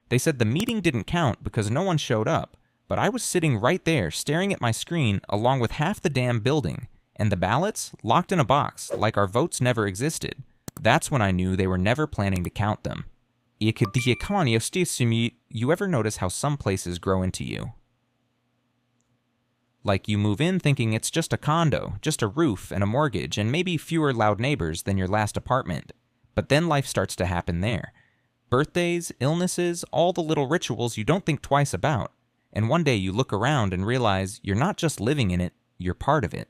They said the meeting didn't count because no one showed up, but I was sitting right there staring at my screen along with half the damn building, and the ballots locked in a box like our votes never existed. That's when I knew they were never planning to count them. You ever notice how some places grow into you? Like you move in thinking it's just a condo, just a roof and a mortgage and maybe fewer loud neighbors than your last apartment. But then life starts to happen there. Birthdays, illnesses, all the little rituals you don't think twice about. And one day you look around and realize you're not just living in it, you're part of it.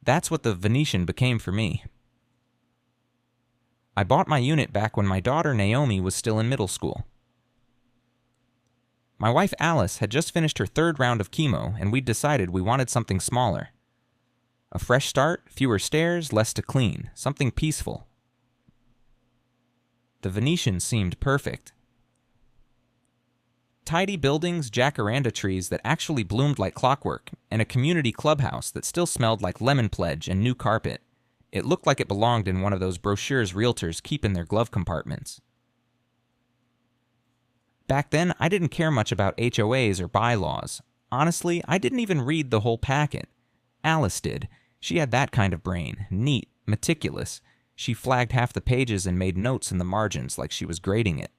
That's what the Venetian became for me. I bought my unit back when my daughter Naomi was still in middle school. My wife Alice had just finished her third round of chemo, and we'd decided we wanted something smaller. A fresh start, fewer stairs, less to clean, something peaceful. The Venetian seemed perfect. Tidy buildings, jacaranda trees that actually bloomed like clockwork, and a community clubhouse that still smelled like lemon pledge and new carpet. It looked like it belonged in one of those brochures realtors keep in their glove compartments. Back then, I didn't care much about HOAs or bylaws. Honestly, I didn't even read the whole packet. Alice did. She had that kind of brain, neat, meticulous. She flagged half the pages and made notes in the margins like she was grading it.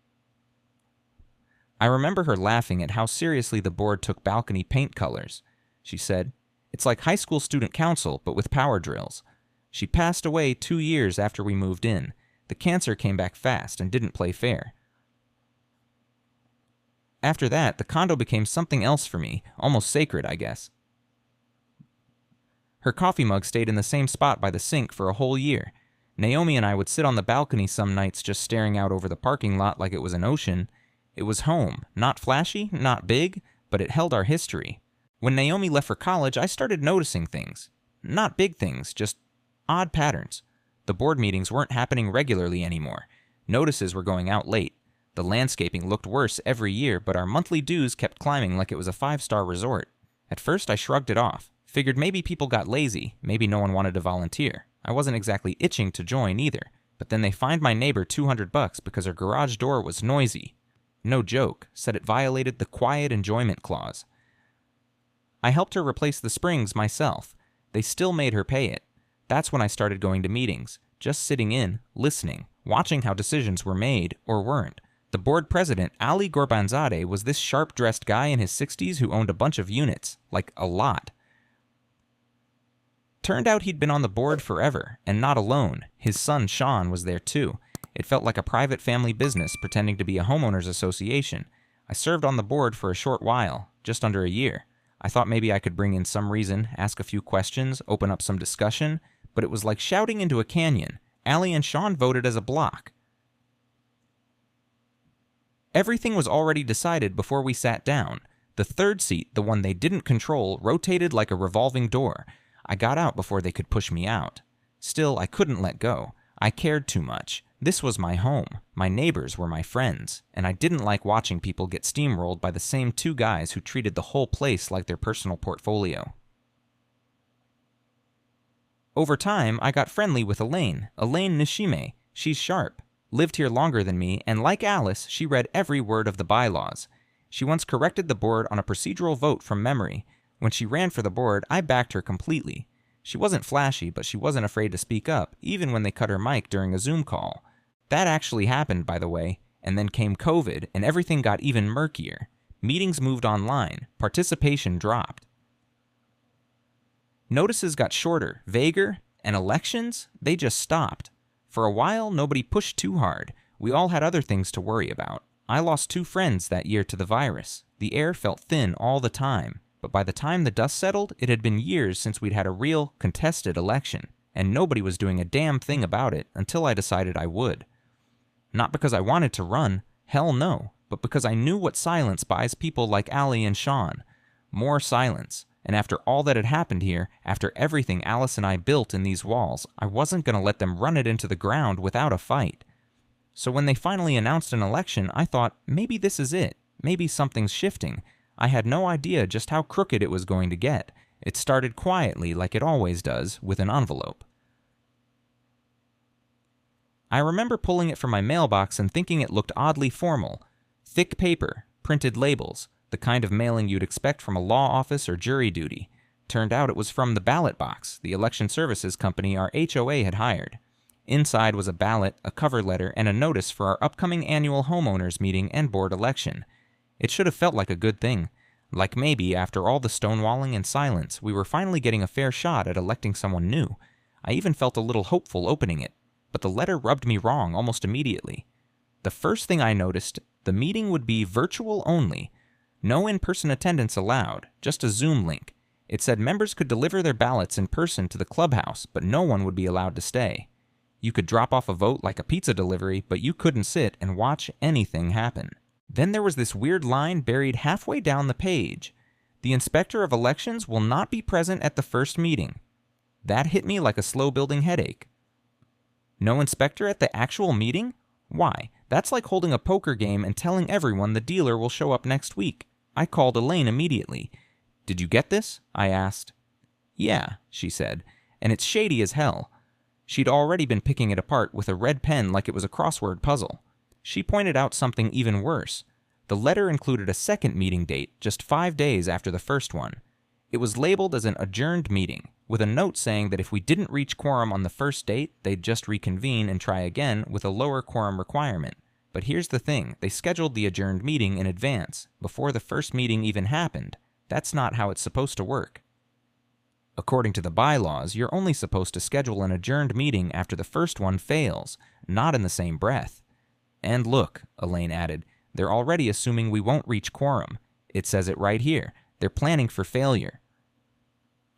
I remember her laughing at how seriously the board took balcony paint colors. She said, "It's like high school student council, but with power drills." She passed away 2 years after we moved in. The cancer came back fast and didn't play fair. After that, the condo became something else for me, almost sacred, I guess. Her coffee mug stayed in the same spot by the sink for a whole year. Naomi and I would sit on the balcony some nights just staring out over the parking lot like it was an ocean. It was home, not flashy, not big, but it held our history. When Naomi left for college, I started noticing things. Not big things, just odd patterns. The board meetings weren't happening regularly anymore. Notices were going out late. The landscaping looked worse every year, but our monthly dues kept climbing like it was a 5-star resort. At first, I shrugged it off. Figured maybe people got lazy, maybe no one wanted to volunteer. I wasn't exactly itching to join either. But then they fined my neighbor $200 because her garage door was noisy. No joke, said it violated the quiet enjoyment clause. I helped her replace the springs myself. They still made her pay it. That's when I started going to meetings, just sitting in, listening, watching how decisions were made or weren't. The board president, Ali Gorbanzadeh, was this sharp-dressed guy in his 60s who owned a bunch of units, like a lot. Turned out he'd been on the board forever, and not alone. His son, Sean, was there too. It felt like a private family business pretending to be a homeowners association. I served on the board for a short while, just under a year. I thought maybe I could bring in some reason, ask a few questions, open up some discussion, but it was like shouting into a canyon. Ali and Sean voted as a block. Everything was already decided before we sat down. The third seat, the one they didn't control, rotated like a revolving door. I got out before they could push me out. Still, I couldn't let go. I cared too much. This was my home. My neighbors were my friends, and I didn't like watching people get steamrolled by the same 2 guys who treated the whole place like their personal portfolio. Over time, I got friendly with Elaine Nishime. She's sharp. Lived here longer than me, and like Alice, she read every word of the bylaws. She once corrected the board on a procedural vote from memory. When she ran for the board, I backed her completely. She wasn't flashy, but she wasn't afraid to speak up, even when they cut her mic during a Zoom call. That actually happened, by the way, and then came COVID, and everything got even murkier. Meetings moved online. Participation dropped. Notices got shorter, vaguer, and elections, they just stopped. For a while, nobody pushed too hard. We all had other things to worry about. I lost 2 friends that year to the virus. The air felt thin all the time. But by the time the dust settled, it had been years since we'd had a real, contested election. And nobody was doing a damn thing about it until I decided I would. Not because I wanted to run, hell no, but because I knew what silence buys people like Ali and Sean. More silence. And after all that had happened here, after everything Alice and I built in these walls, I wasn't going to let them run it into the ground without a fight. So when they finally announced an election, I thought, maybe this is it. Maybe something's shifting. I had no idea just how crooked it was going to get. It started quietly, like it always does, with an envelope. I remember pulling it from my mailbox and thinking it looked oddly formal. Thick paper, printed labels, the kind of mailing you'd expect from a law office or jury duty. Turned out it was from the ballot box, the election services company our HOA had hired. Inside was a ballot, a cover letter, and a notice for our upcoming annual homeowners meeting and board election. It should have felt like a good thing. Like maybe, after all the stonewalling and silence, we were finally getting a fair shot at electing someone new. I even felt a little hopeful opening it. But the letter rubbed me wrong almost immediately. The first thing I noticed, the meeting would be virtual only. No in-person attendance allowed, just a Zoom link. It said members could deliver their ballots in person to the clubhouse, but no one would be allowed to stay. You could drop off a vote like a pizza delivery, but you couldn't sit and watch anything happen. Then there was this weird line buried halfway down the page. The inspector of elections will not be present at the first meeting. That hit me like a slow-building headache. No inspector at the actual meeting? Why, that's like holding a poker game and telling everyone the dealer will show up next week. I called Elaine immediately. "Did you get this?" I asked. "Yeah," she said, "and it's shady as hell." She'd already been picking it apart with a red pen like it was a crossword puzzle. She pointed out something even worse. The letter included a second meeting date, just 5 days after the first one. It was labeled as an adjourned meeting, with a note saying that if we didn't reach quorum on the first date, they'd just reconvene and try again with a lower quorum requirement. But here's the thing, they scheduled the adjourned meeting in advance, before the first meeting even happened. That's not how it's supposed to work. According to the bylaws, you're only supposed to schedule an adjourned meeting after the first one fails, not in the same breath. And look, Elaine added, they're already assuming we won't reach quorum. It says it right here. They're planning for failure.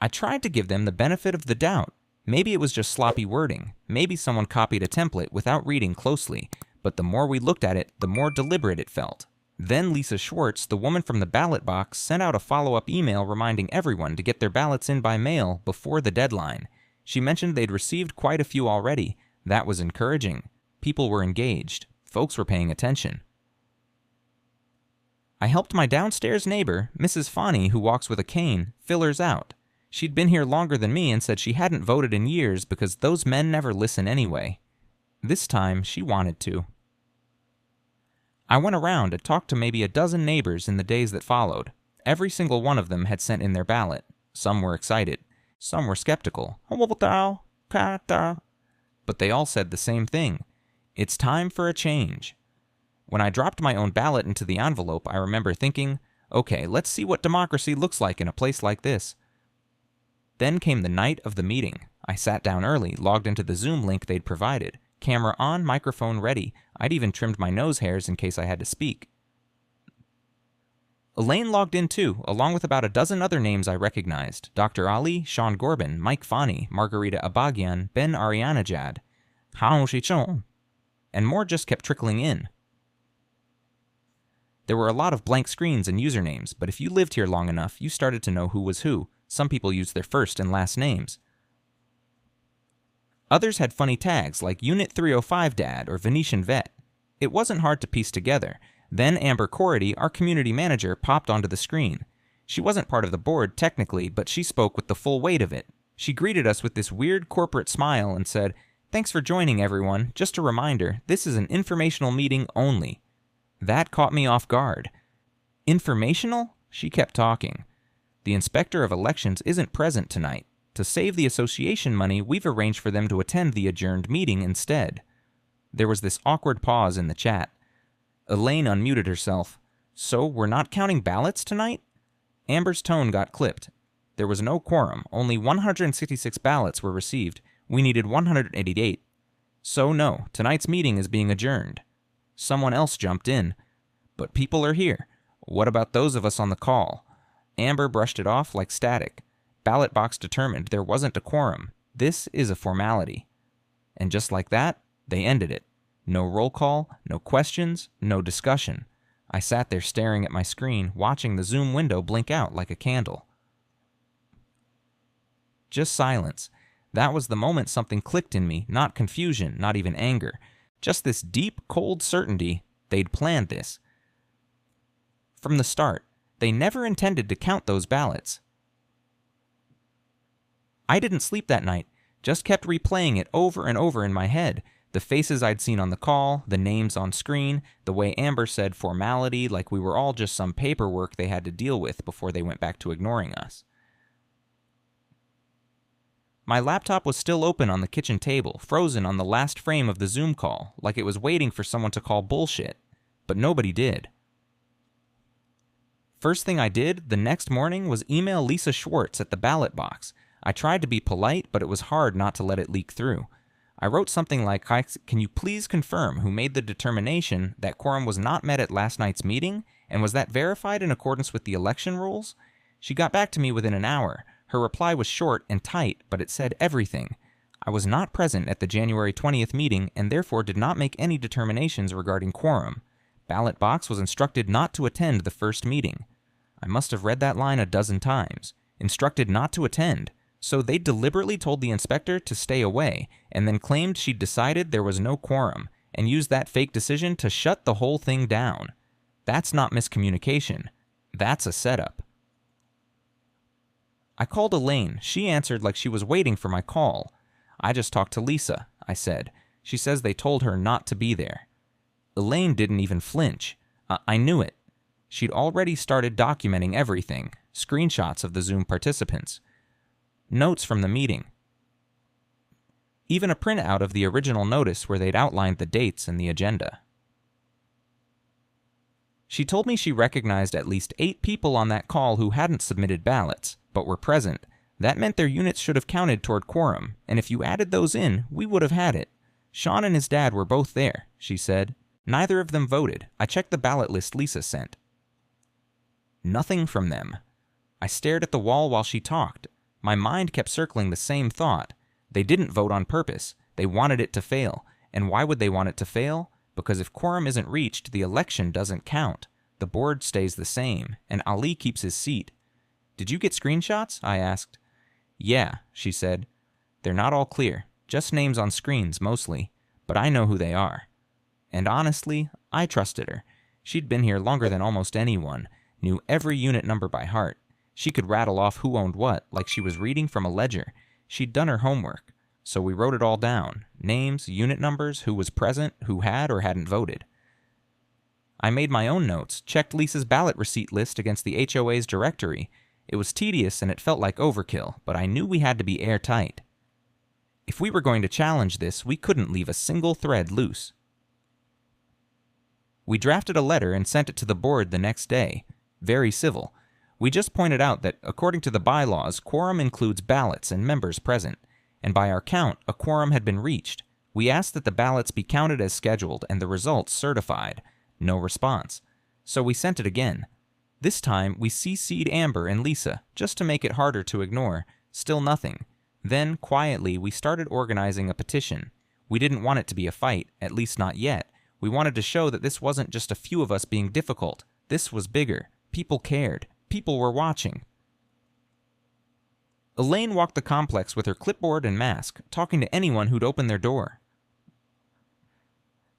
I tried to give them the benefit of the doubt. Maybe it was just sloppy wording. Maybe someone copied a template without reading closely. But the more we looked at it, the more deliberate it felt. Then Lisa Schwartz, the woman from the ballot box, sent out a follow-up email reminding everyone to get their ballots in by mail before the deadline. She mentioned they'd received quite a few already. That was encouraging. People were engaged. Folks were paying attention. I helped my downstairs neighbor, Mrs. Fani, who walks with a cane, fill hers out. She'd been here longer than me and said she hadn't voted in years because those men never listen anyway. This time, she wanted to. I went around and talked to maybe a dozen neighbors in the days that followed. Every single one of them had sent in their ballot. Some were excited. Some were skeptical. But they all said the same thing. It's time for a change. When I dropped my own ballot into the envelope, I remember thinking, okay, let's see what democracy looks like in a place like this. Then came the night of the meeting. I sat down early, logged into the Zoom link they'd provided. Camera on, microphone ready. I'd even trimmed my nose hairs in case I had to speak. Elaine logged in too, along with about a dozen other names I recognized. Dr. Ali, Sean Gorbin, Mike Fani, Margarita Abagian, Ben Arianajad, Hao Shichong, and more just kept trickling in. There were a lot of blank screens and usernames, but if you lived here long enough, you started to know who was who. Some people used their first and last names. Others had funny tags like Unit 305 Dad or Venetian Vet. It wasn't hard to piece together. Then Amber Corridy, our community manager, popped onto the screen. She wasn't part of the board technically, but she spoke with the full weight of it. She greeted us with this weird corporate smile and said, "Thanks for joining, everyone. Just a reminder, this is an informational meeting only." That caught me off guard. Informational? She kept talking. The inspector of elections isn't present tonight. To save the association money, we've arranged for them to attend the adjourned meeting instead. There was this awkward pause in the chat. Elaine unmuted herself. So we're not counting ballots tonight? Amber's tone got clipped. There was no quorum. Only 166 ballots were received. We needed 188. So no, tonight's meeting is being adjourned. Someone else jumped in. But people are here. What about those of us on the call? Amber brushed it off like static. Ballot box determined there wasn't a quorum. This is a formality. And just like that, they ended it. No roll call, no questions, no discussion. I sat there staring at my screen, watching the Zoom window blink out like a candle. Just silence. That was the moment something clicked in me, not confusion, not even anger. Just this deep, cold certainty they'd planned this. From the start, they never intended to count those ballots. I didn't sleep that night, just kept replaying it over and over in my head. The faces I'd seen on the call, the names on screen, the way Amber said formality, like we were all just some paperwork they had to deal with before they went back to ignoring us. My laptop was still open on the kitchen table, frozen on the last frame of the Zoom call, like it was waiting for someone to call bullshit. But nobody did. First thing I did the next morning was email Lisa Schwartz at the ballot box. I tried to be polite, but it was hard not to let it leak through. I wrote something like, "Can you please confirm who made the determination that quorum was not met at last night's meeting, and was that verified in accordance with the election rules?" She got back to me within an hour. Her reply was short and tight, but it said everything. I was not present at the January 20th meeting and therefore did not make any determinations regarding quorum. Ballot box was instructed not to attend the first meeting. I must have read that line a dozen times. Instructed not to attend. So they deliberately told the inspector to stay away, and then claimed she'd decided there was no quorum, and used that fake decision to shut the whole thing down. That's not miscommunication. That's a setup. I called Elaine. She answered like she was waiting for my call. "I just talked to Lisa," I said. "She says they told her not to be there." Elaine didn't even flinch. I knew it. She'd already started documenting everything. Screenshots of the Zoom participants. Notes from the meeting. Even a printout of the original notice where they'd outlined the dates and the agenda. She told me she recognized at least 8 people on that call who hadn't submitted ballots, but were present. That meant their units should have counted toward quorum, and if you added those in, we would have had it. Sean and his dad were both there, she said. Neither of them voted. I checked the ballot list Lisa sent. Nothing from them. I stared at the wall while she talked. My mind kept circling the same thought. They didn't vote on purpose. They wanted it to fail. And why would they want it to fail? Because if quorum isn't reached, the election doesn't count. The board stays the same, and Ali keeps his seat. "Did you get screenshots?" I asked. "Yeah," she said. "They're not all clear. Just names on screens, mostly. But I know who they are." And honestly, I trusted her. She'd been here longer than almost anyone, knew every unit number by heart. She could rattle off who owned what, like she was reading from a ledger. She'd done her homework. So we wrote it all down. Names, unit numbers, who was present, who had or hadn't voted. I made my own notes, checked Lisa's ballot receipt list against the HOA's directory. It was tedious and it felt like overkill, but I knew we had to be airtight. If we were going to challenge this, we couldn't leave a single thread loose. We drafted a letter and sent it to the board the next day. Very civil. We just pointed out that, according to the bylaws, quorum includes ballots and members present, and by our count, a quorum had been reached. We asked that the ballots be counted as scheduled and the results certified. No response. So we sent it again. This time, we CC'd Amber and Lisa, just to make it harder to ignore. Still nothing. Then, quietly, we started organizing a petition. We didn't want it to be a fight, at least not yet. We wanted to show that this wasn't just a few of us being difficult. This was bigger. People cared. People were watching. Elaine walked the complex with her clipboard and mask, talking to anyone who'd open their door.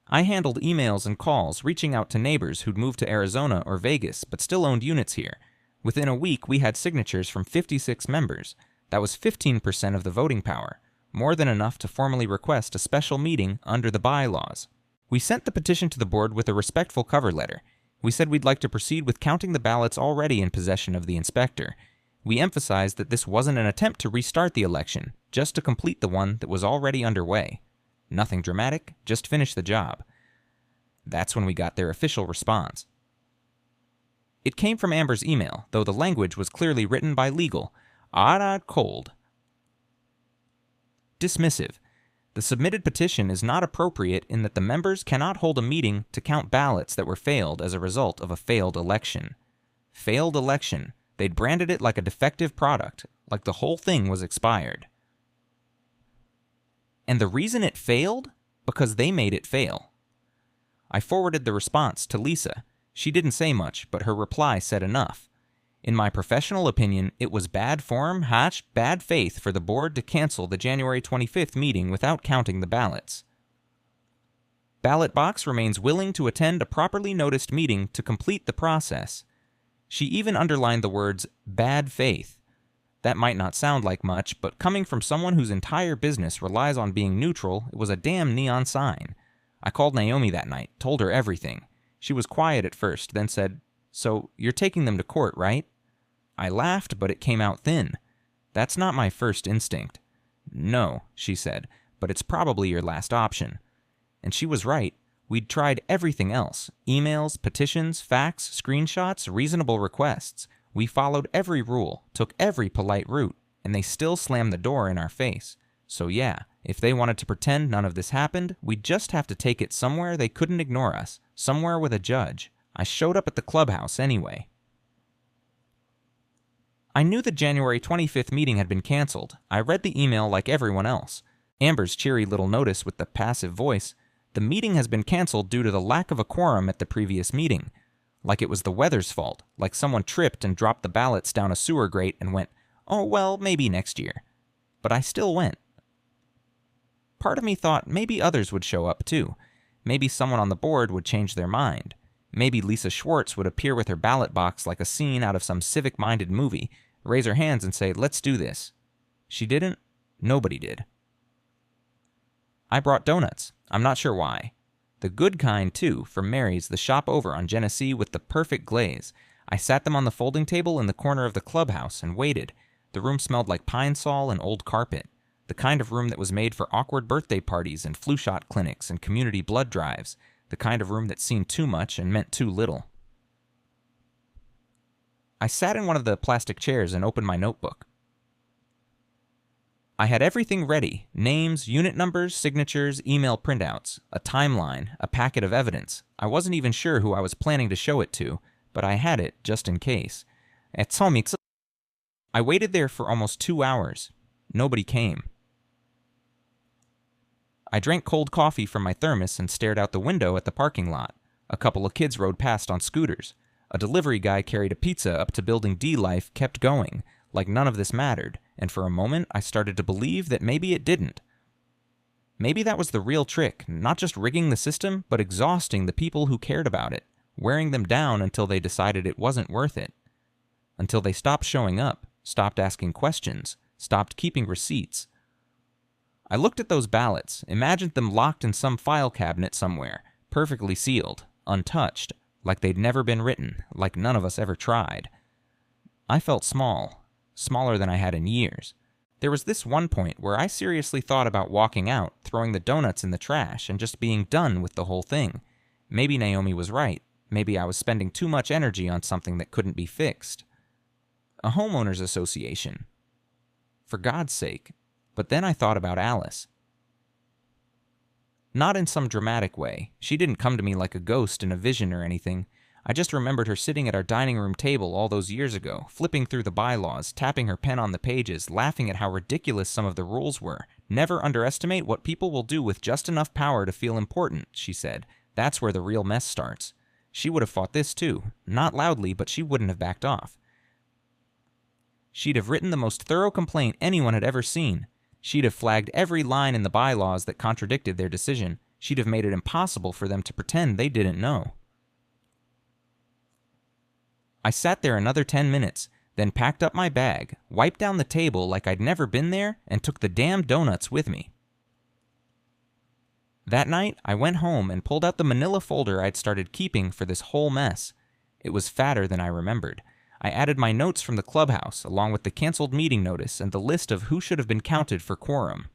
I handled emails and calls, reaching out to neighbors who'd moved to Arizona or Vegas but still owned units here. Within a week, we had signatures from 56 members. That was 15% of the voting power, more than enough to formally request a special meeting under the bylaws. We sent the petition to the board with a respectful cover letter. We said we'd like to proceed with counting the ballots already in possession of the inspector. We emphasized that this wasn't an attempt to restart the election, just to complete the one that was already underway. Nothing dramatic, just finish the job. That's when we got their official response. It came from Amber's email, though the language was clearly written by legal. Odd cold. Dismissive. The submitted petition is not appropriate in that the members cannot hold a meeting to count ballots that were failed as a result of a failed election. Failed election. They'd branded it like a defective product, like the whole thing was expired. And the reason it failed? Because they made it fail. I forwarded the response to Lisa. She didn't say much, but her reply said enough. In my professional opinion, it was bad form, bad faith for the board to cancel the January 25th meeting without counting the ballots. Ballot box remains willing to attend a properly noticed meeting to complete the process. She even underlined the words, bad faith. That might not sound like much, but coming from someone whose entire business relies on being neutral, it was a damn neon sign. I called Naomi that night, told her everything. She was quiet at first, then said, "So, you're taking them to court, right?" I laughed, but it came out thin. "That's not my first instinct." "No," she said, "but it's probably your last option." And she was right. We'd tried everything else. Emails, petitions, fax, screenshots, reasonable requests. We followed every rule, took every polite route, and they still slammed the door in our face. So yeah, if they wanted to pretend none of this happened, we'd just have to take it somewhere they couldn't ignore us, somewhere with a judge. I showed up at the clubhouse anyway. I knew the January 25th meeting had been canceled. I read the email like everyone else. Amber's cheery little notice with the passive voice, "The meeting has been canceled due to the lack of a quorum at the previous meeting." Like it was the weather's fault, like someone tripped and dropped the ballots down a sewer grate and went, "Oh, well, maybe next year." But I still went. Part of me thought maybe others would show up too. Maybe someone on the board would change their mind. Maybe Lisa Schwartz would appear with her ballot box like a scene out of some civic-minded movie, raise her hands and say, "Let's do this." She didn't. Nobody did. I brought donuts. I'm not sure why. The good kind, too, from Mary's, the shop over on Genesee with the perfect glaze. I sat them on the folding table in the corner of the clubhouse and waited. The room smelled like pine sol and old carpet. The kind of room that was made for awkward birthday parties and flu shot clinics and community blood drives. The kind of room that seen too much and meant too little. I sat in one of the plastic chairs and opened my notebook. I had everything ready: names, unit numbers, signatures, email printouts, a timeline, a packet of evidence. I wasn't even sure who I was planning to show it to, but I had it just in case. I waited there for almost 2 hours. Nobody came. I drank cold coffee from my thermos and stared out the window at the parking lot. A couple of kids rode past on scooters. A delivery guy carried a pizza up to Building D. Life kept going, like none of this mattered, and for a moment I started to believe that maybe it didn't. Maybe that was the real trick, not just rigging the system, but exhausting the people who cared about it, wearing them down until they decided it wasn't worth it. Until they stopped showing up, stopped asking questions, stopped keeping receipts. I looked at those ballots, imagined them locked in some file cabinet somewhere, perfectly sealed, untouched, like they'd never been written, like none of us ever tried. I felt small, smaller than I had in years. There was this one point where I seriously thought about walking out, throwing the donuts in the trash, and just being done with the whole thing. Maybe Naomi was right. Maybe I was spending too much energy on something that couldn't be fixed. A homeowners association. For God's sake. But then I thought about Alice. Not in some dramatic way. She didn't come to me like a ghost in a vision or anything. I just remembered her sitting at our dining room table all those years ago, flipping through the bylaws, tapping her pen on the pages, laughing at how ridiculous some of the rules were. "Never underestimate what people will do with just enough power to feel important," she said. "That's where the real mess starts." She would have fought this too. Not loudly, but she wouldn't have backed off. She'd have written the most thorough complaint anyone had ever seen. She'd have flagged every line in the bylaws that contradicted their decision. She'd have made it impossible for them to pretend they didn't know. I sat there another 10 minutes, then packed up my bag, wiped down the table like I'd never been there, and took the damn donuts with me. That night, I went home and pulled out the manila folder I'd started keeping for this whole mess. It was fatter than I remembered. I added my notes from the clubhouse, along with the canceled meeting notice and the list of who should have been counted for quorum.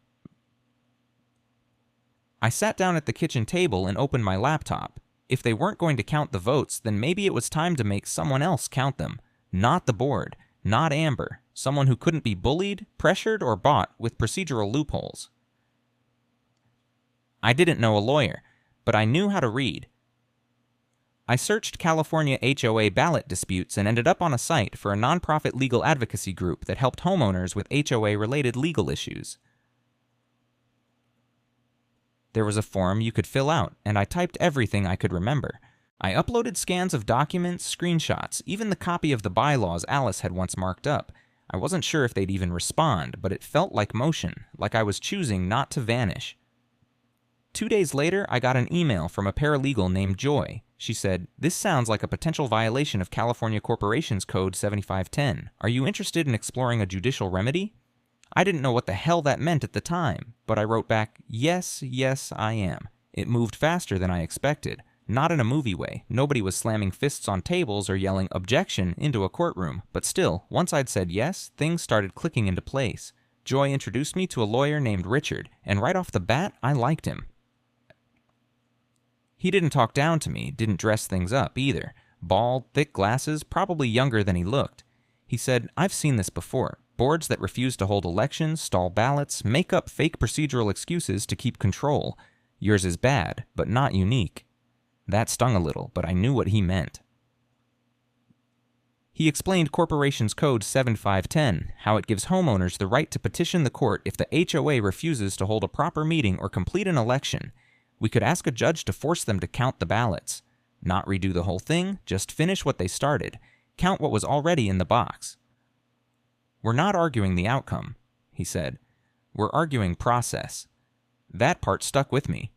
I sat down at the kitchen table and opened my laptop. If they weren't going to count the votes, then maybe it was time to make someone else count them. Not the board, not Amber, someone who couldn't be bullied, pressured, or bought with procedural loopholes. I didn't know a lawyer, but I knew how to read. I searched California HOA ballot disputes and ended up on a site for a nonprofit legal advocacy group that helped homeowners with HOA-related legal issues. There was a form you could fill out, and I typed everything I could remember. I uploaded scans of documents, screenshots, even the copy of the bylaws Alice had once marked up. I wasn't sure if they'd even respond, but it felt like motion, like I was choosing not to vanish. 2 days later, I got an email from a paralegal named Joy. She said, "This sounds like a potential violation of California Corporations Code 7510. Are you interested in exploring a judicial remedy?" I didn't know what the hell that meant at the time, but I wrote back, "Yes, I am." It moved faster than I expected. Not in a movie way. Nobody was slamming fists on tables or yelling "objection" into a courtroom. But still, once I'd said yes, things started clicking into place. Joy introduced me to a lawyer named Richard, and right off the bat, I liked him. He didn't talk down to me, didn't dress things up either. Bald, thick glasses, probably younger than he looked. He said, "I've seen this before. Boards that refuse to hold elections, stall ballots, make up fake procedural excuses to keep control. Yours is bad, but not unique." That stung a little, but I knew what he meant. He explained Corporations Code 7510, how it gives homeowners the right to petition the court if the HOA refuses to hold a proper meeting or complete an election. We could ask a judge to force them to count the ballots. Not redo the whole thing, just finish what they started. Count what was already in the box. "We're not arguing the outcome," he said. "We're arguing process." That part stuck with me.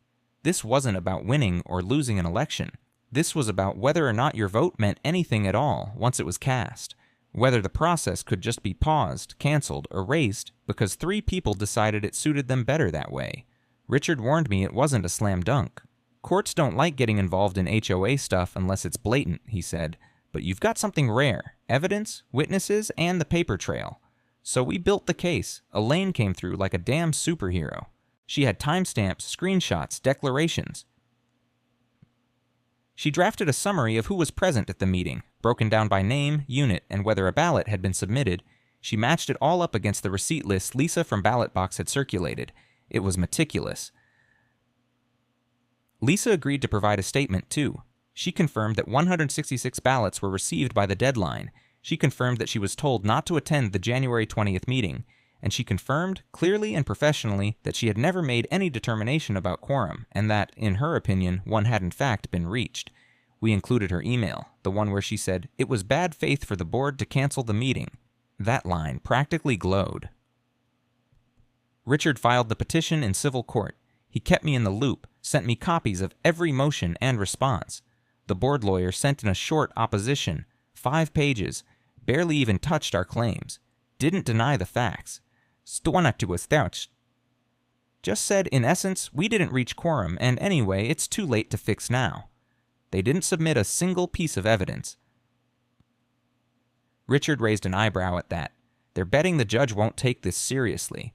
This wasn't about winning or losing an election. This was about whether or not your vote meant anything at all once it was cast. Whether the process could just be paused, canceled, erased because 3 people decided it suited them better that way. Richard warned me it wasn't a slam dunk. "Courts don't like getting involved in HOA stuff unless it's blatant," he said. "But you've got something rare. Evidence, witnesses, and the paper trail." So we built the case. Elaine came through like a damn superhero. She had timestamps, screenshots, declarations. She drafted a summary of who was present at the meeting, broken down by name, unit, and whether a ballot had been submitted. She matched it all up against the receipt list Lisa from Ballot Box had circulated. It was meticulous. Lisa agreed to provide a statement, too. She confirmed that 166 ballots were received by the deadline. She confirmed that she was told not to attend the January 20th meeting. And she confirmed, clearly and professionally, that she had never made any determination about quorum, and that, in her opinion, one had in fact been reached. We included her email, the one where she said, "It was bad faith for the board to cancel the meeting." That line practically glowed. Richard filed the petition in civil court. He kept me in the loop, sent me copies of every motion and response. The board lawyer sent in a short opposition, 5 pages, barely even touched our claims, didn't deny the facts. Just said, in essence, we didn't reach quorum, and anyway, it's too late to fix now. They didn't submit a single piece of evidence. Richard raised an eyebrow at that. They're betting the judge won't take this seriously.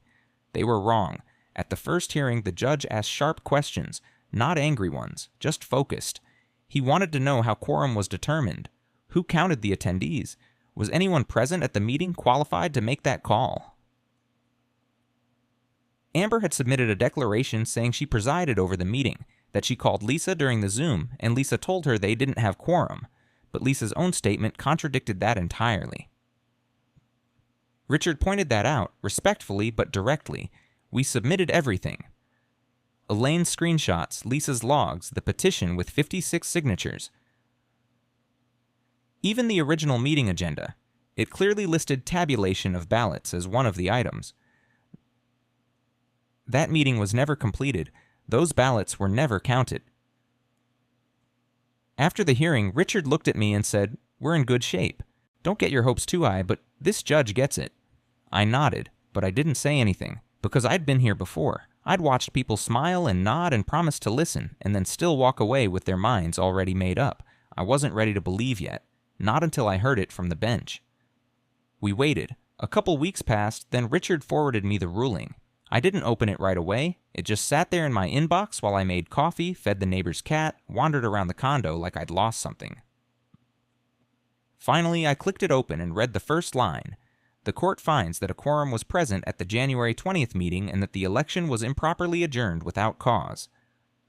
They were wrong. At the first hearing, the judge asked sharp questions, not angry ones, just focused. He wanted to know how quorum was determined. Who counted the attendees? Was anyone present at the meeting qualified to make that call? Amber had submitted a declaration saying she presided over the meeting, that she called Lisa during the Zoom, and Lisa told her they didn't have quorum, but Lisa's own statement contradicted that entirely. Richard pointed that out, respectfully but directly. We submitted everything. Elaine's screenshots, Lisa's logs, the petition with 56 signatures. Even the original meeting agenda. It clearly listed tabulation of ballots as one of the items. That meeting was never completed. Those ballots were never counted. After the hearing, Richard looked at me and said, "We're in good shape. Don't get your hopes too high, but this judge gets it." I nodded, but I didn't say anything, because I'd been here before. I'd watched people smile and nod and promise to listen, and then still walk away with their minds already made up. I wasn't ready to believe yet, not until I heard it from the bench. We waited. A couple weeks passed, then Richard forwarded me the ruling. I didn't open it right away. It just sat there in my inbox while I made coffee, fed the neighbor's cat, wandered around the condo like I'd lost something. Finally, I clicked it open and read the first line. The court finds that a quorum was present at the January 20th meeting and that the election was improperly adjourned without cause.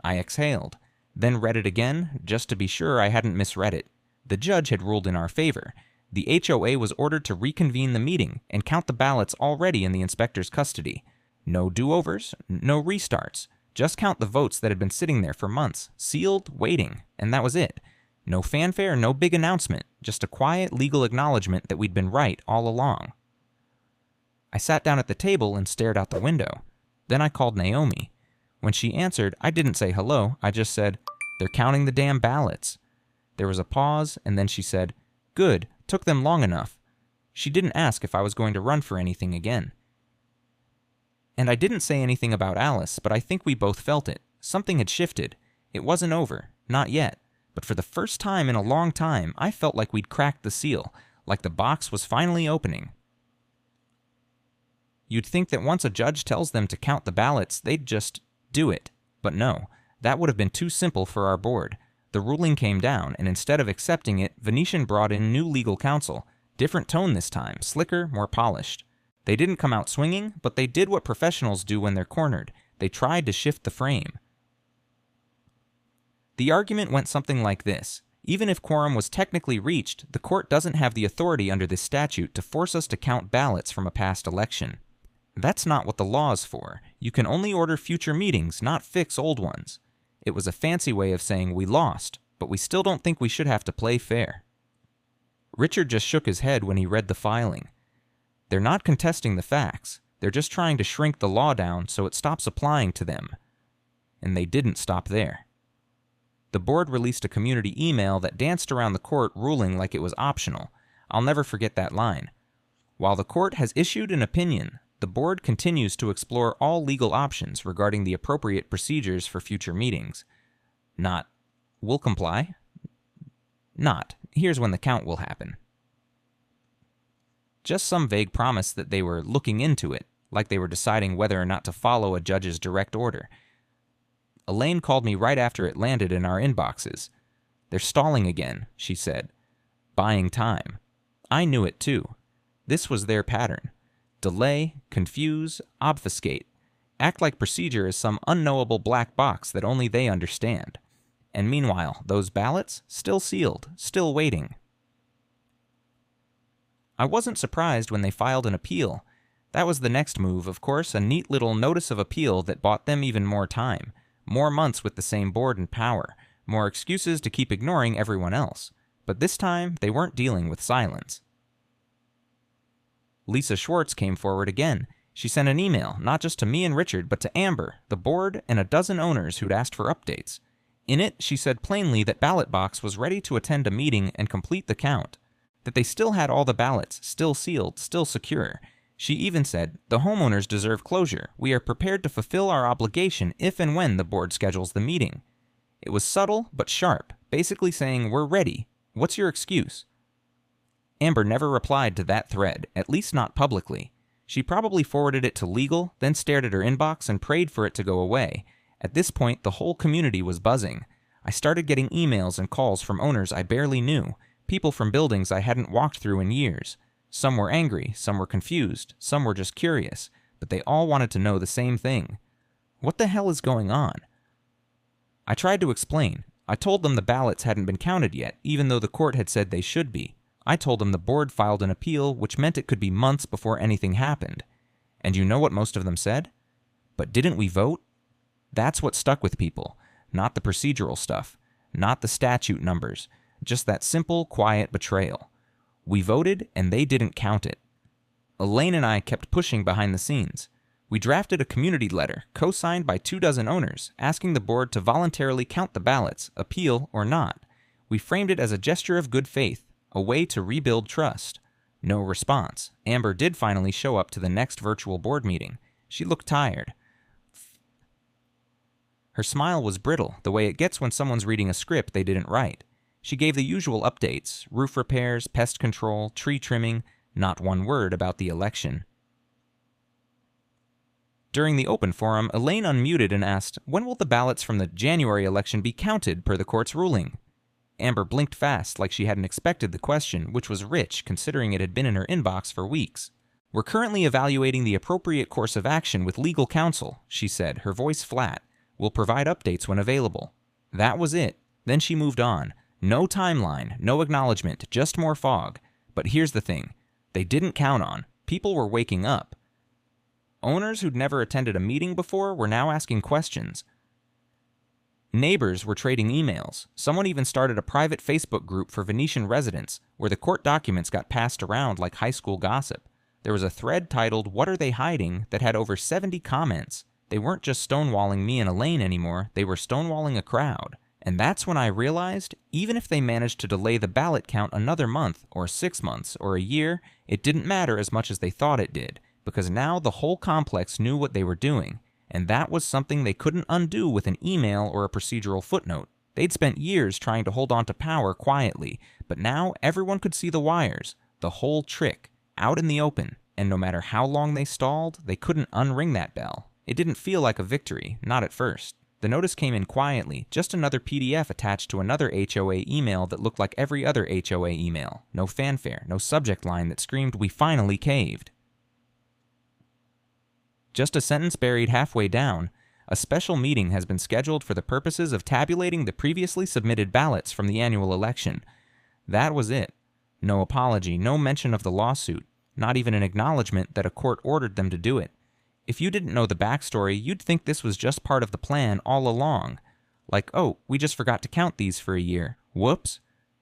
I exhaled, then read it again, just to be sure I hadn't misread it. The judge had ruled in our favor. The HOA was ordered to reconvene the meeting and count the ballots already in the inspector's custody. No do-overs, no restarts. Just count the votes that had been sitting there for months, sealed, waiting, and that was it. No fanfare, no big announcement, just a quiet legal acknowledgement that we'd been right all along. I sat down at the table and stared out the window. Then I called Naomi. When she answered, I didn't say hello, I just said, "They're counting the damn ballots." There was a pause, and then she said, "Good, took them long enough." She didn't ask if I was going to run for anything again. And I didn't say anything about Alice, but I think we both felt it. Something had shifted. It wasn't over. Not yet. But for the first time in a long time, I felt like we'd cracked the seal, like the box was finally opening. You'd think that once a judge tells them to count the ballots, they'd just do it. But no, that would have been too simple for our board. The ruling came down, and instead of accepting it, Venetian brought in new legal counsel. Different tone this time, slicker, more polished. They didn't come out swinging, but they did what professionals do when they're cornered. They tried to shift the frame. The argument went something like this. Even if quorum was technically reached, the court doesn't have the authority under this statute to force us to count ballots from a past election. That's not what the law is for. You can only order future meetings, not fix old ones. It was a fancy way of saying we lost, but we still don't think we should have to play fair. Richard just shook his head when he read the filing. They're not contesting the facts. They're just trying to shrink the law down so it stops applying to them. And they didn't stop there. The board released a community email that danced around the court ruling like it was optional. I'll never forget that line. While the court has issued an opinion, the board continues to explore all legal options regarding the appropriate procedures for future meetings. Not, we'll comply. Not, here's when the count will happen. Just some vague promise that they were looking into it, like they were deciding whether or not to follow a judge's direct order. Elaine called me right after it landed in our inboxes. "They're stalling again," she said. "Buying time." I knew it too. This was their pattern. Delay, confuse, obfuscate. Act like procedure is some unknowable black box that only they understand. And meanwhile, those ballots, still sealed, still waiting. I wasn't surprised when they filed an appeal. That was the next move, of course, a neat little notice of appeal that bought them even more time. More months with the same board and power. More excuses to keep ignoring everyone else. But this time, they weren't dealing with silence. Lisa Schwartz came forward again. She sent an email, not just to me and Richard, but to Amber, the board, and a dozen owners who'd asked for updates. In it, she said plainly that Ballot Box was ready to attend a meeting and complete the count. That they still had all the ballots, still sealed, still secure. She even said, "The homeowners deserve closure. We are prepared to fulfill our obligation if and when the board schedules the meeting." It was subtle, but sharp, basically saying, "We're ready. What's your excuse?" Amber never replied to that thread, at least not publicly. She probably forwarded it to legal, then stared at her inbox and prayed for it to go away. At this point, the whole community was buzzing. I started getting emails and calls from owners I barely knew, people from buildings I hadn't walked through in years. Some were angry, some were confused, some were just curious, but they all wanted to know the same thing. What the hell is going on? I tried to explain. I told them the ballots hadn't been counted yet, even though the court had said they should be. I told them the board filed an appeal, which meant it could be months before anything happened. And you know what most of them said? "But didn't we vote?" That's what stuck with people. Not the procedural stuff. Not the statute numbers. Just that simple, quiet betrayal. We voted, and they didn't count it. Elaine and I kept pushing behind the scenes. We drafted a community letter, co-signed by 24 owners, asking the board to voluntarily count the ballots, appeal or not. We framed it as a gesture of good faith, a way to rebuild trust. No response. Amber did finally show up to the next virtual board meeting. She looked tired. Her smile was brittle, the way it gets when someone's reading a script they didn't write. She gave the usual updates, roof repairs, pest control, tree trimming, not one word about the election. During the open forum, Elaine unmuted and asked, "When will the ballots from the January election be counted per the court's ruling?" Amber blinked fast like she hadn't expected the question, which was rich considering it had been in her inbox for weeks. "We're currently evaluating the appropriate course of action with legal counsel," she said, her voice flat. "We'll provide updates when available." That was it. Then she moved on. No timeline, no acknowledgement, just more fog. But here's the thing. They didn't count on. People were waking up. Owners who'd never attended a meeting before were now asking questions. Neighbors were trading emails. Someone even started a private Facebook group for Venetian residents, where the court documents got passed around like high school gossip. There was a thread titled, "What Are They Hiding?" that had over 70 comments. They weren't just stonewalling me and Elaine anymore, they were stonewalling a crowd. And that's when I realized, even if they managed to delay the ballot count another month, or 6 months, or a year, it didn't matter as much as they thought it did, because now the whole complex knew what they were doing, and that was something they couldn't undo with an email or a procedural footnote. They'd spent years trying to hold on to power quietly, but now everyone could see the wires, the whole trick, out in the open, and no matter how long they stalled, they couldn't unring that bell. It didn't feel like a victory, not at first. The notice came in quietly, just another PDF attached to another HOA email that looked like every other HOA email. No fanfare, no subject line that screamed, "We finally caved." Just a sentence buried halfway down, "A special meeting has been scheduled for the purposes of tabulating the previously submitted ballots from the annual election." That was it. No apology, no mention of the lawsuit, not even an acknowledgement that a court ordered them to do it. If you didn't know the backstory, you'd think this was just part of the plan all along. Like, oh, we just forgot to count these for a year. Whoops.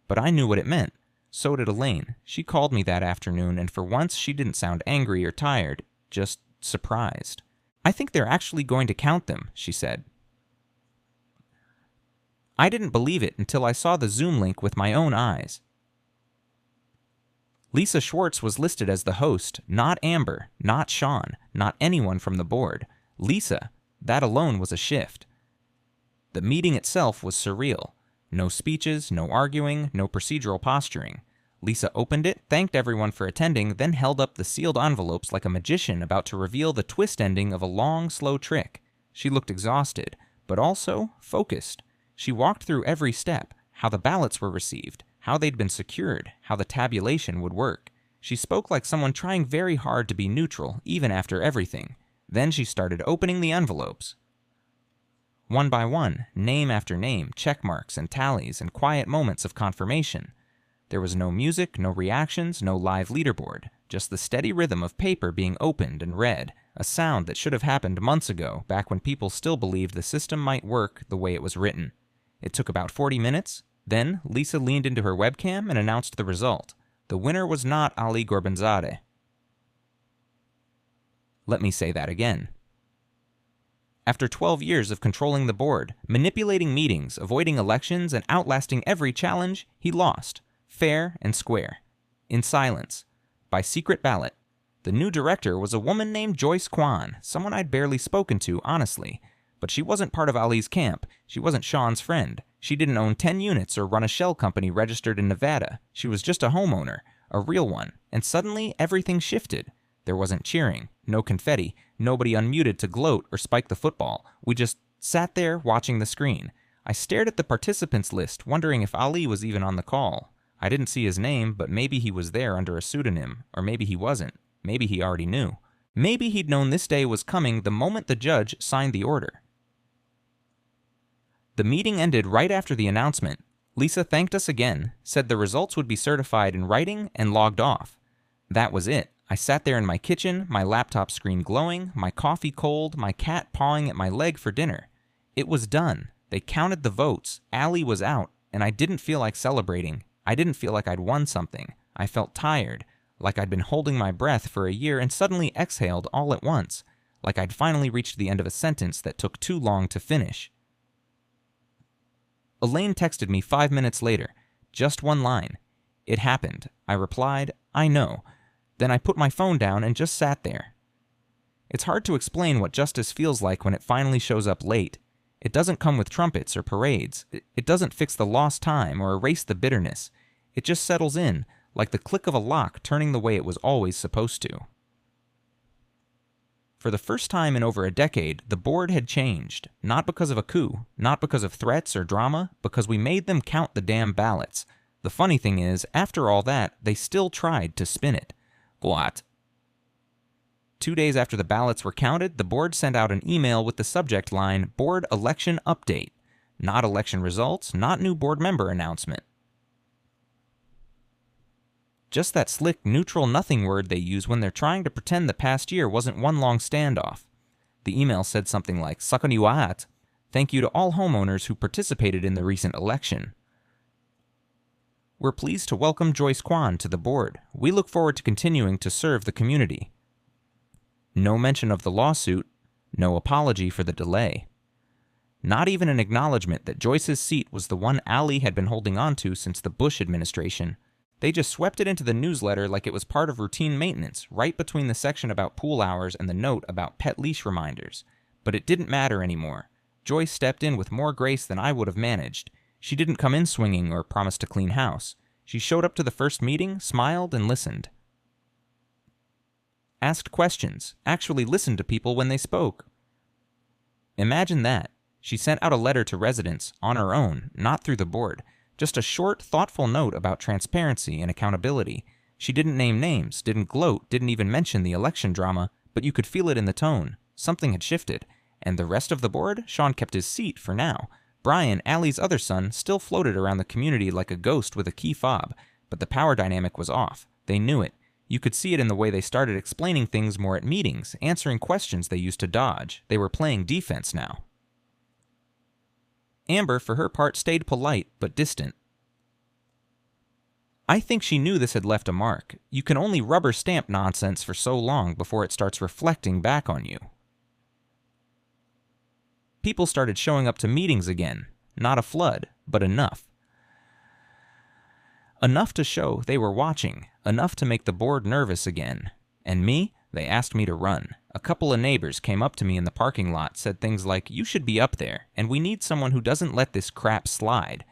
But I knew what it meant. So did Elaine. She called me that afternoon, and for once she didn't sound angry or tired, just surprised. "I think they're actually going to count them," she said. I didn't believe it until I saw the Zoom link with my own eyes. Lisa Schwartz was listed as the host, not Amber, not Sean, not anyone from the board. Lisa. That alone was a shift. The meeting itself was surreal. No speeches, no arguing, no procedural posturing. Lisa opened it, thanked everyone for attending, then held up the sealed envelopes like a magician about to reveal the twist ending of a long, slow trick. She looked exhausted, but also focused. She walked through every step, how the ballots were received, how they'd been secured, how the tabulation would work. She spoke like someone trying very hard to be neutral, even after everything. Then she started opening the envelopes. One by one, name after name, check marks and tallies and quiet moments of confirmation. There was no music, no reactions, no live leaderboard, just the steady rhythm of paper being opened and read, a sound that should have happened months ago, back when people still believed the system might work the way it was written. It took about 40 minutes. Then, Lisa leaned into her webcam and announced the result. The winner was not Ali Gorbanzadeh. Let me say that again. After 12 years of controlling the board, manipulating meetings, avoiding elections, and outlasting every challenge, he lost. Fair and square. In silence. By secret ballot. The new director was a woman named Joyce Kwan, someone I'd barely spoken to, honestly. But she wasn't part of Ali's camp. She wasn't Sean's friend. She didn't own 10 units or run a shell company registered in Nevada. She was just a homeowner, a real one. And suddenly, everything shifted. There wasn't cheering, no confetti, nobody unmuted to gloat or spike the football. We just sat there watching the screen. I stared at the participants list, wondering if Ali was even on the call. I didn't see his name, but maybe he was there under a pseudonym, or maybe he wasn't. Maybe he already knew. Maybe he'd known this day was coming the moment the judge signed the order. The meeting ended right after the announcement. Lisa thanked us again, said the results would be certified in writing, and logged off. That was it. I sat there in my kitchen, my laptop screen glowing, my coffee cold, my cat pawing at my leg for dinner. It was done. They counted the votes. Ali was out, and I didn't feel like celebrating. I didn't feel like I'd won something. I felt tired, like I'd been holding my breath for a year and suddenly exhaled all at once, like I'd finally reached the end of a sentence that took too long to finish. Elaine texted me 5 minutes later. Just one line. "It happened." I replied, "I know." Then I put my phone down and just sat there. It's hard to explain what justice feels like when it finally shows up late. It doesn't come with trumpets or parades. It doesn't fix the lost time or erase the bitterness. It just settles in, like the click of a lock turning the way it was always supposed to. For the first time in over a decade, the board had changed. Not because of a coup, not because of threats or drama, because we made them count the damn ballots. The funny thing is, after all that, they still tried to spin it. What? 2 days after the ballots were counted, the board sent out an email with the subject line, "Board Election Update." Not election results, not new board member announcement. Just that slick, neutral nothing word they use when they're trying to pretend the past year wasn't one long standoff. The email said something like, "Sakaniwaat. Thank you to all homeowners who participated in the recent election. We're pleased to welcome Joyce Kwan to the board. We look forward to continuing to serve the community." No mention of the lawsuit, no apology for the delay. Not even an acknowledgement that Joyce's seat was the one Allie had been holding on to since the Bush administration. They just swept it into the newsletter like it was part of routine maintenance, right between the section about pool hours and the note about pet leash reminders. But it didn't matter anymore. Joyce stepped in with more grace than I would have managed. She didn't come in swinging or promise to clean house. She showed up to the first meeting, smiled, and listened. Asked questions, actually listened to people when they spoke. Imagine that. She sent out a letter to residents, on her own, not through the board. Just a short, thoughtful note about transparency and accountability. She didn't name names, didn't gloat, didn't even mention the election drama, but you could feel it in the tone. Something had shifted. And the rest of the board? Sean kept his seat for now. Brian, Allie's other son, still floated around the community like a ghost with a key fob, but the power dynamic was off. They knew it. You could see it in the way they started explaining things more at meetings, answering questions they used to dodge. They were playing defense now. Amber, for her part, stayed polite, but distant. I think she knew this had left a mark. You can only rubber stamp nonsense for so long before it starts reflecting back on you. People started showing up to meetings again. Not a flood, but enough. Enough to show they were watching, enough to make the board nervous again. And me? They asked me to run. A couple of neighbors came up to me in the parking lot, said things like, "You should be up there, and we need someone who doesn't let this crap slide."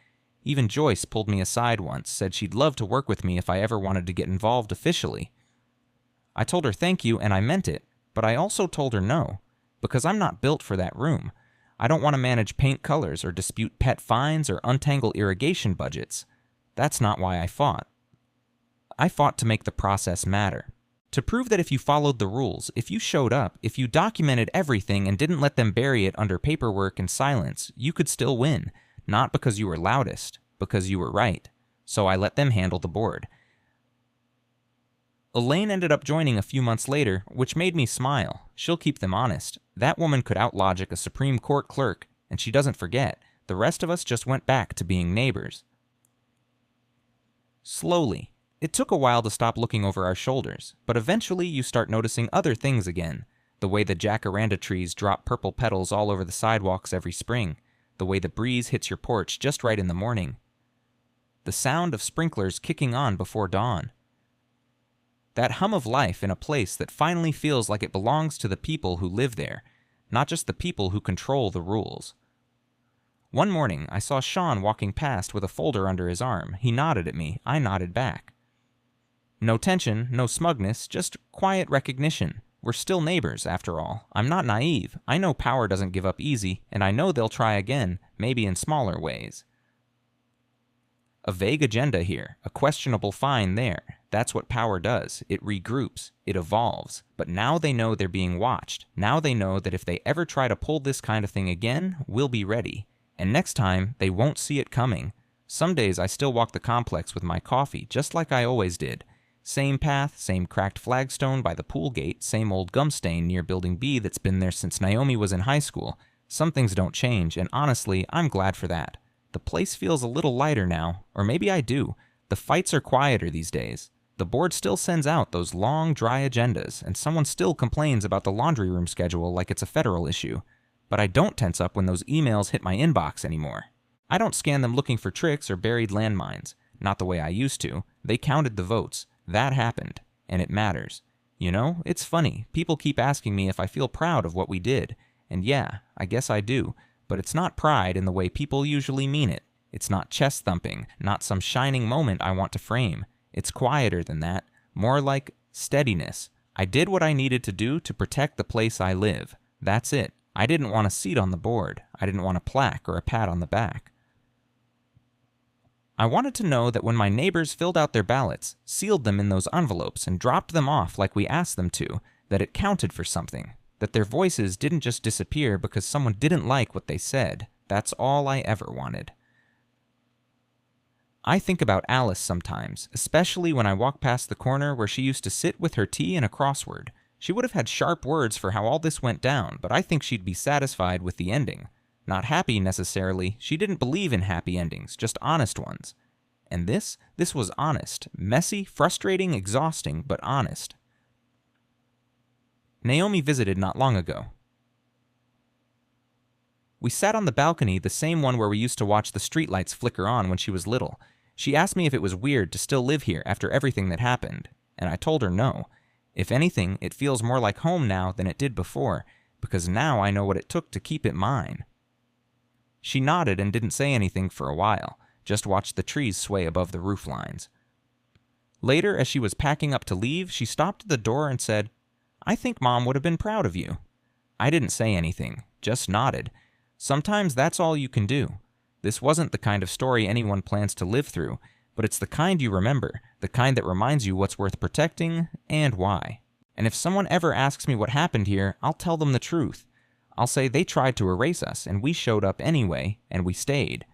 Even Joyce pulled me aside once, said she'd love to work with me if I ever wanted to get involved officially. I told her thank you, and I meant it, but I also told her no, because I'm not built for that room. I don't want to manage paint colors or dispute pet fines or untangle irrigation budgets. That's not why I fought. I fought to make the process matter. To prove that if you followed the rules, if you showed up, if you documented everything and didn't let them bury it under paperwork and silence, you could still win. Not because you were loudest, because you were right. So I let them handle the board. Elaine ended up joining a few months later, which made me smile. She'll keep them honest. That woman could outlogic a Supreme Court clerk, and she doesn't forget. The rest of us just went back to being neighbors. Slowly. It took a while to stop looking over our shoulders, but eventually you start noticing other things again. The way the jacaranda trees drop purple petals all over the sidewalks every spring. The way the breeze hits your porch just right in the morning. The sound of sprinklers kicking on before dawn. That hum of life in a place that finally feels like it belongs to the people who live there, not just the people who control the rules. One morning, I saw Sean walking past with a folder under his arm. He nodded at me. I nodded back. No tension, no smugness, just quiet recognition. We're still neighbors, after all. I'm not naive. I know power doesn't give up easy, and I know they'll try again, maybe in smaller ways. A vague agenda here, a questionable fine there. That's what power does. It regroups. It evolves. But now they know they're being watched. Now they know that if they ever try to pull this kind of thing again, we'll be ready. And next time, they won't see it coming. Some days I still walk the complex with my coffee, just like I always did. Same path, same cracked flagstone by the pool gate, same old gum stain near Building B that's been there since Naomi was in high school. Some things don't change, and honestly, I'm glad for that. The place feels a little lighter now, or maybe I do. The fights are quieter these days. The board still sends out those long, dry agendas, and someone still complains about the laundry room schedule like it's a federal issue. But I don't tense up when those emails hit my inbox anymore. I don't scan them looking for tricks or buried landmines. Not the way I used to. They counted the votes. That happened, and it matters. You know, it's funny. People keep asking me if I feel proud of what we did. And yeah, I guess I do. But it's not pride in the way people usually mean it. It's not chest thumping, not some shining moment I want to frame. It's quieter than that, more like steadiness. I did what I needed to do to protect the place I live. That's it. I didn't want a seat on the board. I didn't want a plaque or a pat on the back. I wanted to know that when my neighbors filled out their ballots, sealed them in those envelopes, and dropped them off like we asked them to, that it counted for something. That their voices didn't just disappear because someone didn't like what they said. That's all I ever wanted. I think about Alice sometimes, especially when I walk past the corner where she used to sit with her tea and a crossword. She would have had sharp words for how all this went down, but I think she'd be satisfied with the ending. Not happy necessarily. She didn't believe in happy endings, just honest ones. And this was honest. Messy, frustrating, exhausting, but honest. Naomi visited not long ago. We sat on the balcony, the same one where we used to watch the streetlights flicker on when she was little. She asked me if it was weird to still live here after everything that happened, and I told her no. If anything, it feels more like home now than it did before, because now I know what it took to keep it mine. She nodded and didn't say anything for a while, just watched the trees sway above the roof lines. Later, as she was packing up to leave, she stopped at the door and said, "I think Mom would have been proud of you." I didn't say anything, just nodded. Sometimes that's all you can do. This wasn't the kind of story anyone plans to live through, but it's the kind you remember, the kind that reminds you what's worth protecting and why. And if someone ever asks me what happened here, I'll tell them the truth. I'll say they tried to erase us, and we showed up anyway, and we stayed.